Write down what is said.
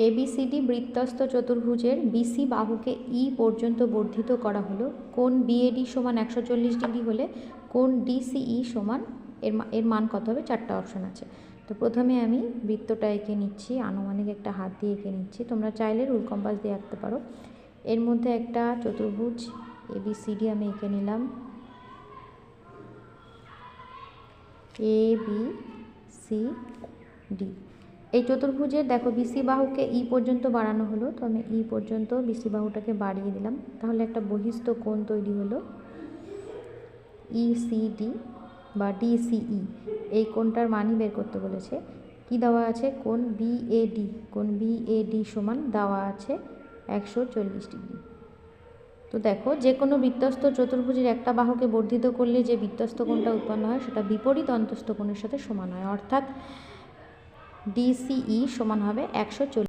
ABCD বৃত্তস্থ চতুর্ভুজের BC বাহুকে ই পর্যন্ত বর্ধিত করা হলো। কোণ বিএডি সমান 140 ডিগ্রি হলে কোণ ডিসিই সমান এর মান কত হবে? 4টা অপশন আছে। তো প্রথমে আমি বৃত্তটা এঁকে নিচ্ছি, আনুমানিক একটা হাত দিয়ে এঁকে নিচ্ছি। তোমরা চাইলে রুল কম্পাস দিয়ে আঁকতে পারো। এর মধ্যে একটা চতুর্ভুজ এবিসিডি আমি এঁকে নিলাম, এ বি সি ডি। এই চতুর্ভুজের দেখো বিসি বাহুকে ই পর্যন্ত বাড়ানো হলো, তো আমি ই পর্যন্ত বিসি বাহুটাকে বাড়িয়ে দিলাম। তাহলে একটা বহিস্থ কোণ তৈরি হলো ইসিডি বা ডিসিই। এই কোণটার মানই বের করতে বলেছে। কি দেওয়া আছে? কোণ বিএডি, কোণ বিএডি সমান দেওয়া আছে 140 ডিগ্রি। তো দেখো, যে কোনো বৃত্তস্থ চতুর্ভুজের একটা বাহুকে বর্ধিত করলে যে বৃত্তস্থ কোণটা উৎপন্ন হয় সেটা বিপরীত অন্তস্থ কোণের সাথে সমান হয়, অর্থাৎ ডিসিই সমান হবে 140।